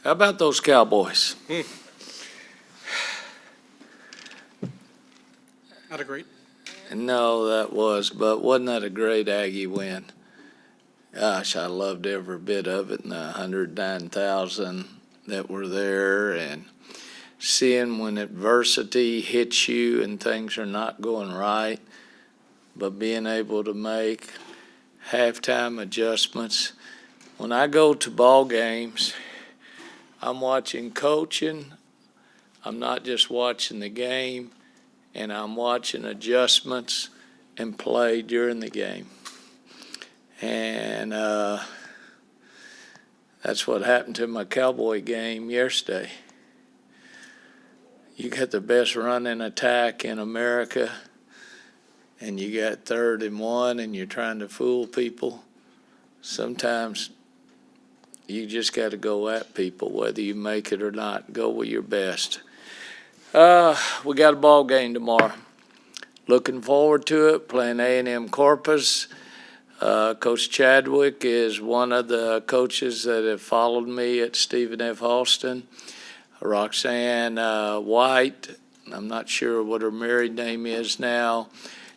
How about those Cowboys? Not a great. No, but wasn't that a great Aggie win? Gosh, I loved every bit of it, and the 109,000 that were there, and seeing when adversity hits you and things are not going right, but being able to make halftime adjustments. When I go to ball games, I'm watching coaching. I'm not just watching the game, and I'm watching adjustments and play during the game. And that's what happened to my Cowboy game yesterday. You got the best running attack in America, and you got 3rd and 1, and you're trying to fool people. Sometimes you just got to go at people, whether you make it or not. Go with your best. We got a ball game tomorrow. Looking forward to it, playing A&M Corpus. Coach Chadwick is one of the coaches that have followed me at Stephen F. Austin. Roxanne White, I'm not sure what her married name is now.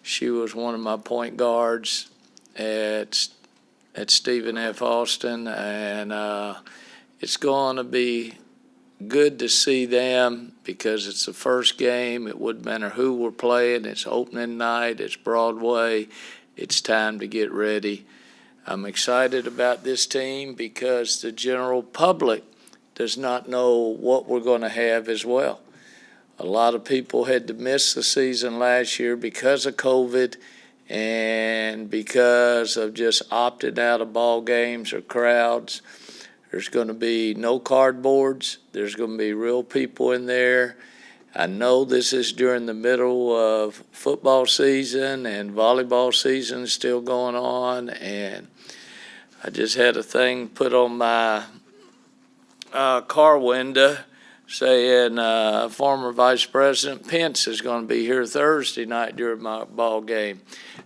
She was one of my point guards at Stephen F. Austin, and it's going to be good to see them because it's the first game. It wouldn't matter who we're playing. It's opening night. It's Broadway. It's time to get ready. I'm excited about this team because the general public does not know what we're going to have as well. A lot of people had to miss the season last year because of COVID and because of just opting out of ball games or crowds. There's going to be no cardboards. There's going to be real people in there. I know this is during the middle of football season and volleyball season is still going on, and I just had a thing put on my car window saying former Vice President Pence is going to be here Thursday night during my ball game.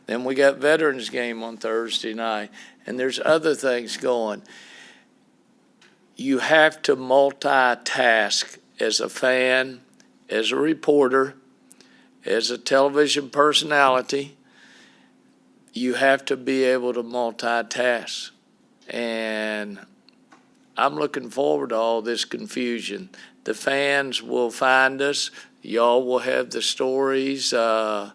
Then we got Veterans game on Thursday night, and there's other things going. You have to multitask as a fan, as a reporter, as a television personality. You have to be able to multitask. And I'm looking forward to all this confusion. The fans will find us. Y'all will have the stories. Some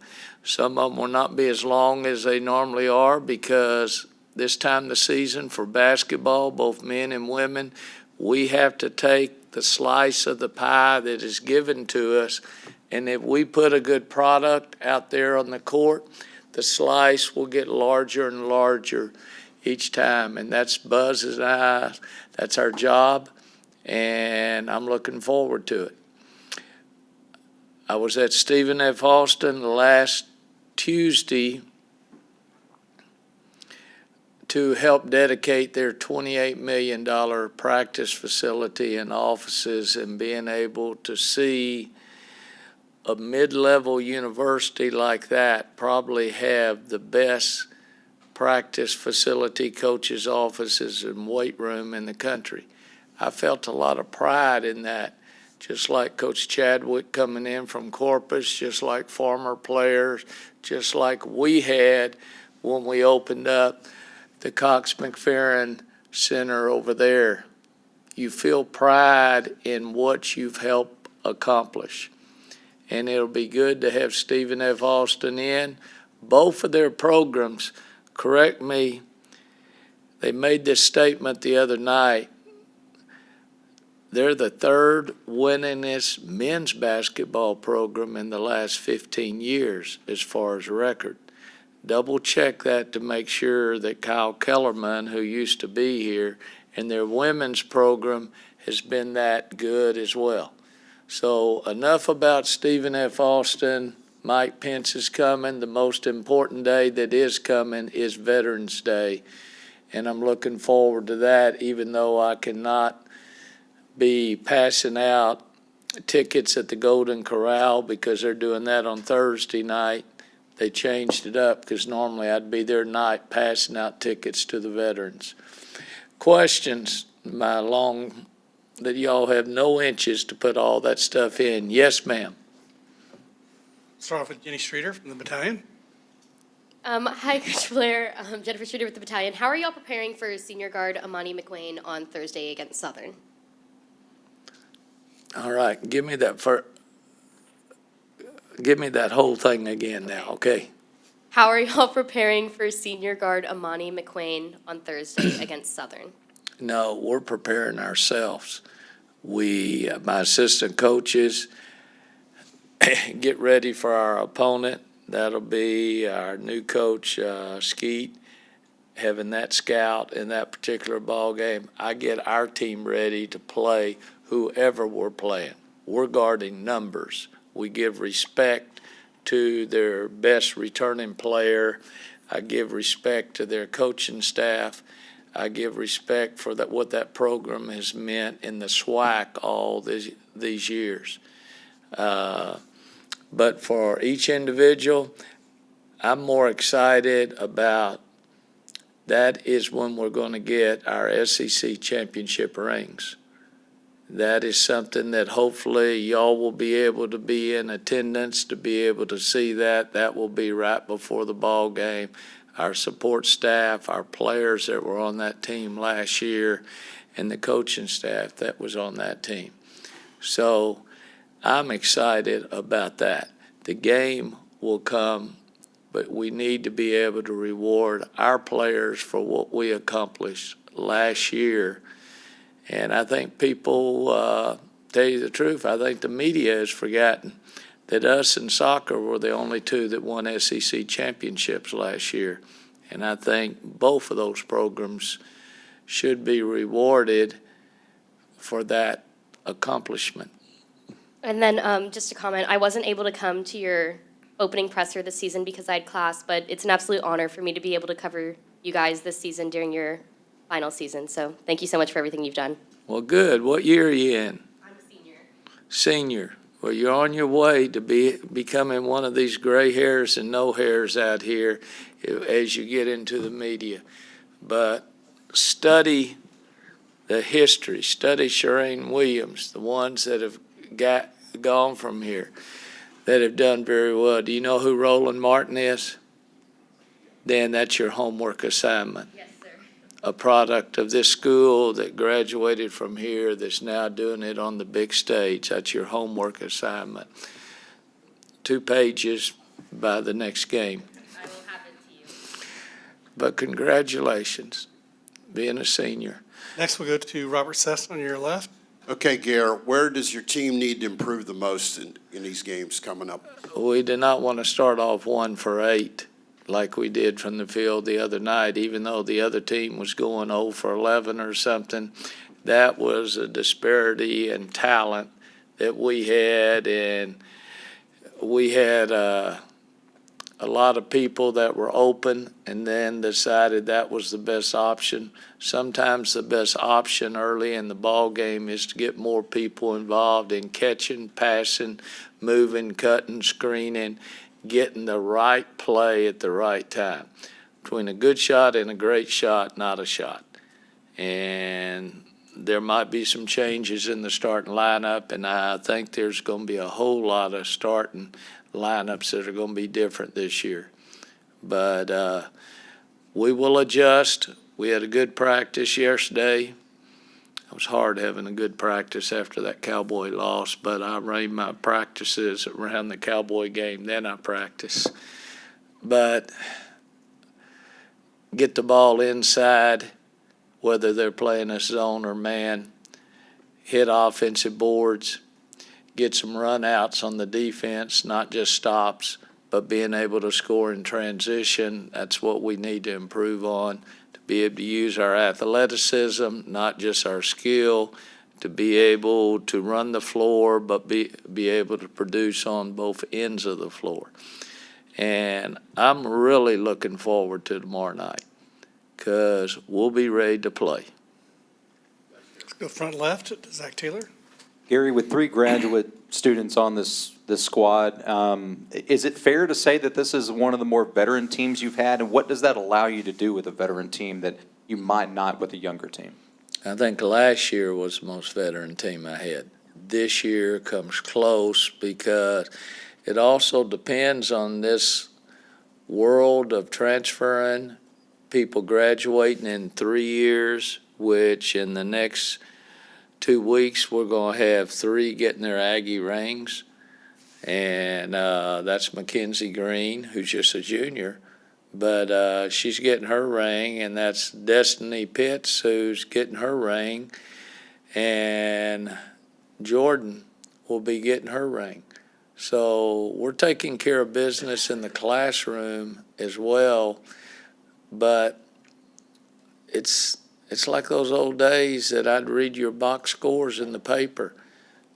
of them will not be as long as they normally are because this time of the season for basketball, both men and women, we have to take the slice of the pie that is given to us, and if we put a good product out there on the court, the slice will get larger and larger each time, and that's Buzz's eyes. That's our job, and I'm looking forward to it. I was at Stephen F. Austin last Tuesday to help dedicate their $28 million practice facility and offices, and being able to see a mid-level university like that probably have the best practice facility, coaches' offices, and weight room in the country. I felt a lot of pride in that, just like Coach Chadwick coming in from Corpus, just like former players, just like we had when we opened up the Cox McFerrin Center over there. You feel pride in what you've helped accomplish. And it'll be good to have Stephen F. Austin in. Both of their programs, correct me, they made this statement the other night. They're the 3rd winningest men's basketball program in the last 15 years as far as record. Double check that to make sure that Kyle Kellerman, who used to be here, and their women's program has been that good as well. So enough about Stephen F. Austin. Mike Pence is coming. The most important day that is coming is Veterans Day, and I'm looking forward to that, even though I cannot be passing out tickets at the Golden Corral because they're doing that on Thursday night. They changed it up because normally I'd be there tonight passing out tickets to the veterans. Questions, my long that y'all have no inches to put all that stuff in. Yes, ma'am. Start off with Jenny Streeter from the battalion. Hi, Coach Blair. Jennifer Streeter with the battalion. How are y'all preparing for senior guard Amani McWayne on Thursday against Southern? All right, give me that whole thing again now, okay? How are y'all preparing for senior guard Amani McWayne on Thursday against Southern? No, we're preparing ourselves. My assistant coaches, get ready for our opponent. That'll be our new coach, Skeet, having that scout in that particular ball game. I get our team ready to play whoever we're playing. We're guarding numbers. We give respect to their best returning player. I give respect to their coaching staff. I give respect for what that program has meant in the SWAC all these years. But for each individual, I'm more excited about that is when we're going to get our SEC championship rings. That is something that hopefully y'all will be able to be in attendance to be able to see that. That will be right before the ball game. Our support staff, our players that were on that team last year, and the coaching staff that was on that team. So I'm excited about that. The game will come, but we need to be able to reward our players for what we accomplished last year. And I think people, tell you the truth, I think the media has forgotten that us and soccer were the only two that won SEC championships last year. And I think both of those programs should be rewarded for that accomplishment. And then just a comment, I wasn't able to come to your opening presser this season because I had class, but it's an absolute honor for me to be able to cover you guys this season during your final season. So thank you so much for everything you've done. Well, good. What year are you in? I'm a senior. Senior. Well, you're on your way to becoming one of these gray hairs and no hairs out here as you get into the media. But study the history. Study Shireen Williams, the ones that have gone from here, that have done very well. Do you know who Roland Martin is? Dan, that's your homework assignment. Yes, sir. A product of this school that graduated from here that's now doing it on the big stage. That's your homework assignment. 2 pages by the next game. I will have it to you. But congratulations, being a senior. Next, we'll go to Robert Sesson on your left. Okay, Gare, where does your team need to improve the most in these games coming up? We did not want to start off 1 for 8 like we did from the field the other night, even though the other team was going 0 for 11 or something. That was a disparity in talent that we had, and we had a lot of people that were open and then decided that was the best option. Sometimes the best option early in the ball game is to get more people involved in catching, passing, moving, cutting, screening, getting the right play at the right time. Between a good shot and a great shot, not a shot. And there might be some changes in the starting lineup, and I think there's going to be a whole lot of starting lineups that are going to be different this year. But we will adjust. We had a good practice yesterday. It was hard having a good practice after that Cowboy loss, but I ran my practices around the Cowboy game, then I practice. But get the ball inside, whether they're playing a zone or man, hit offensive boards, get some run-outs on the defense, not just stops, but being able to score in transition. That's what we need to improve on, to be able to use our athleticism, not just our skill, to be able to run the floor, but be able to produce on both ends of the floor. And I'm really looking forward to tomorrow night because we'll be ready to play. Let's go front left to Zach Taylor. Gary, with 3 graduate students on this squad, is it fair to say that this is one of the more veteran teams you've had? And what does that allow you to do with a veteran team that you might not with a younger team? I think last year was the most veteran team I had. This year comes close because it also depends on this world of transferring, people graduating in 3 years, which in the next 2 weeks, we're going to have 3 getting their Aggie rings. And that's Mackenzie Green, who's just a junior. But she's getting her ring, and that's Destiny Pitts, who's getting her ring. And Jordan will be getting her ring. So we're taking care of business in the classroom as well. But it's like those old days that I'd read your box scores in the paper.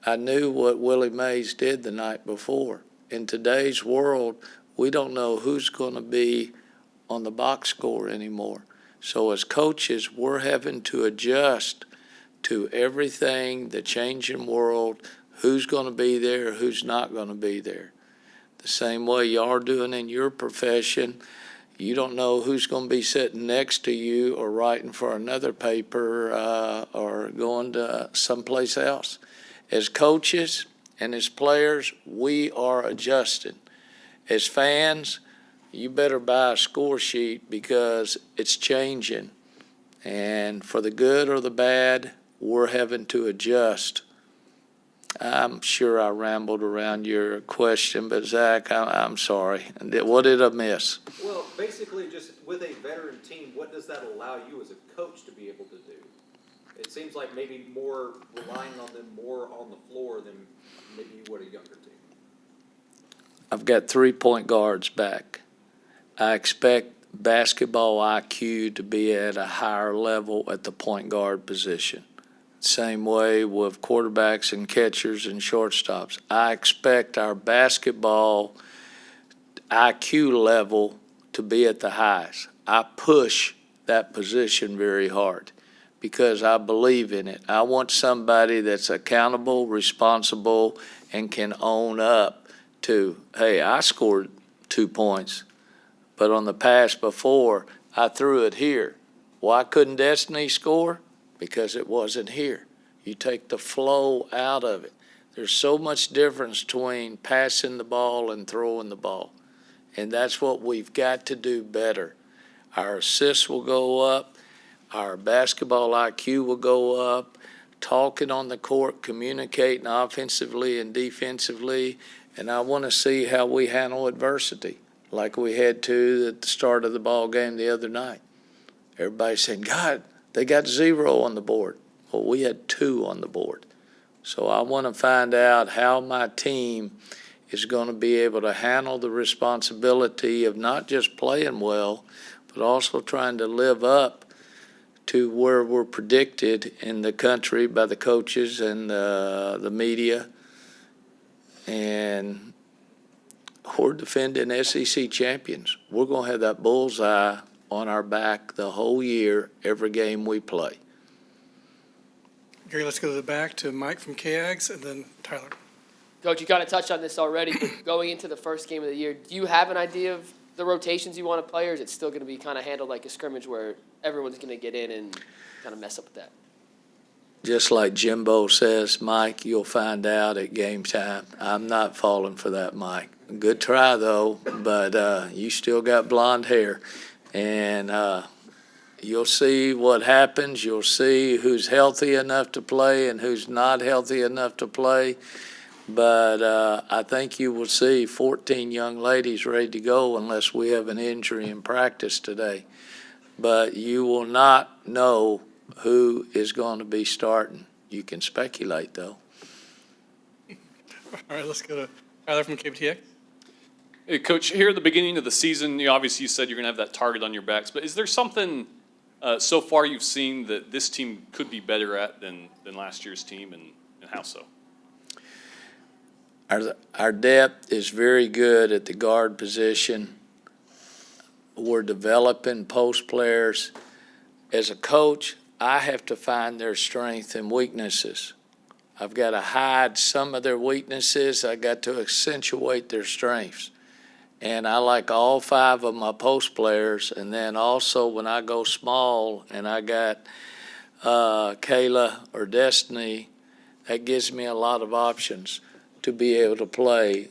I knew what Willie Mays did the night before. In today's world, we don't know who's going to be on the box score anymore. So as coaches, we're having to adjust to everything, the changing world, who's going to be there, who's not going to be there. The same way you are doing in your profession. You don't know who's going to be sitting next to you or writing for another paper or going to someplace else. As coaches and as players, we are adjusting. As fans, you better buy a score sheet because it's changing. And for the good or the bad, we're having to adjust. I'm sure I rambled around your question, but Zach, I'm sorry. What did I miss? Well, basically, just with a veteran team, what does that allow you as a coach to be able to do? It seems like maybe more relying on them more on the floor than maybe you would a younger team. I've got 3 point guards back. I expect basketball IQ to be at a higher level at the point guard position. Same way with quarterbacks and catchers and shortstops. I expect our basketball IQ level to be at the highest. I push that position very hard because I believe in it. I want somebody that's accountable, responsible, and can own up to, hey, I scored 2 points, but on the pass before, I threw it here. Why couldn't Destiny score? Because it wasn't here. You take the flow out of it. There's so much difference between passing the ball and throwing the ball. And that's what we've got to do better. Our assists will go up. Our basketball IQ will go up. Talking on the court, communicating offensively and defensively. And I want to see how we handle adversity, like we had to at the start of the ball game the other night. Everybody saying, God, they got 0 on the board. Well, we had 2 on the board. So I want to find out how my team is going to be able to handle the responsibility of not just playing well, but also trying to live up to where we're predicted in the country by the coaches and the media. And we're defending SEC champions. We're going to have that bullseye on our back the whole year, every game we play. Gary, let's go to the back to Mike from KAGS and then Tyler. Coach, you kind of touched on this already, but going into the first game of the year, do you have an idea of the rotations you want to play, or is it still going to be kind of handled like a scrimmage where everyone's going to get in and kind of mess up with that? Just like Jimbo says, Mike, you'll find out at game time. I'm not falling for that, Mike. Good try, though, but you still got blonde hair. And you'll see what happens. You'll see who's healthy enough to play and who's not healthy enough to play. But I think you will see 14 young ladies ready to go unless we have an injury in practice today. But you will not know who is going to be starting. You can speculate, though. All right, let's go to Tyler from KBTX. Hey, Coach, here at the beginning of the season, obviously you said you're going to have that target on your backs, but is there something so far you've seen that this team could be better at than last year's team, and how so? Our depth is very good at the guard position. We're developing post players. As a coach, I have to find their strengths and weaknesses. I've got to hide some of their weaknesses. I got to accentuate their strengths. And I like all 5 of my post players. And then also when I go small and I got Kayla or Destiny, that gives me a lot of options to be able to play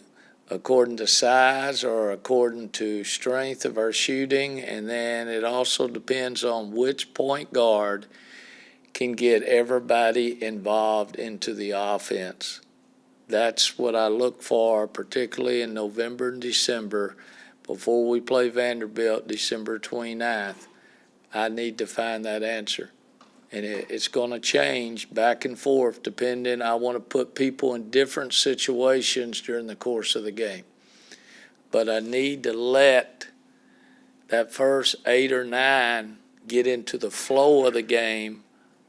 according to size or according to strength of our shooting. And then it also depends on which point guard can get everybody involved into the offense. That's what I look for, particularly in November and December, before we play Vanderbilt, December 29th. I need to find that answer. And it's going to change back and forth depending. I want to put people in different situations during the course of the game. But I need to let that first 8 or 9 get into the flow of the game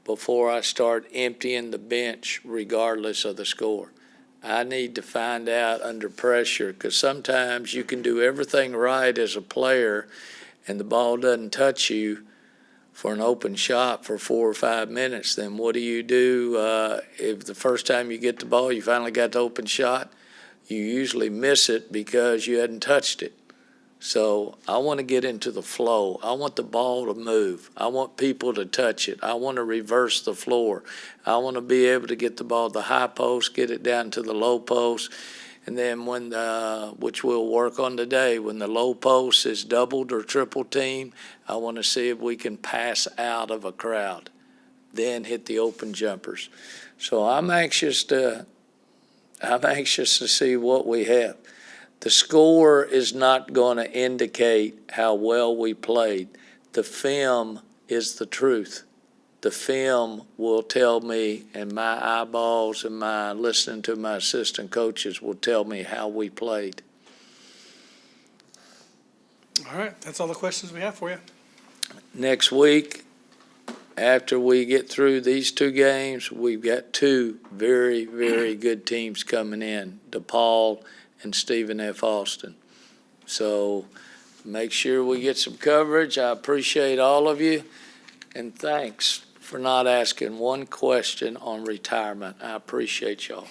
before I start emptying the bench regardless of the score. I need to find out under pressure, because sometimes you can do everything right as a player and the ball doesn't touch you for an open shot for 4 or 5 minutes. Then what do? If the first time you get the ball, you finally got the open shot, you usually miss it because you hadn't touched it. So I want to get into the flow. I want the ball to move. I want people to touch it. I want to reverse the floor. I want to be able to get the ball to the high post, get it down to the low post. And then which we'll work on today, when the low post is doubled or triple teamed, I want to see if we can pass out of a crowd, then hit the open jumpers. So I'm anxious to see what we have. The score is not going to indicate how well we played. The film is the truth. The film will tell me, and my eyeballs and my listening to my assistant coaches will tell me how we played. All right, that's all the questions we have for you. Next week, after we get through these 2 games, we've got 2 very, very good teams coming in, DePaul and Stephen F. Austin. So make sure we get some coverage. I appreciate all of you, and thanks for not asking one question on retirement. I appreciate y'all.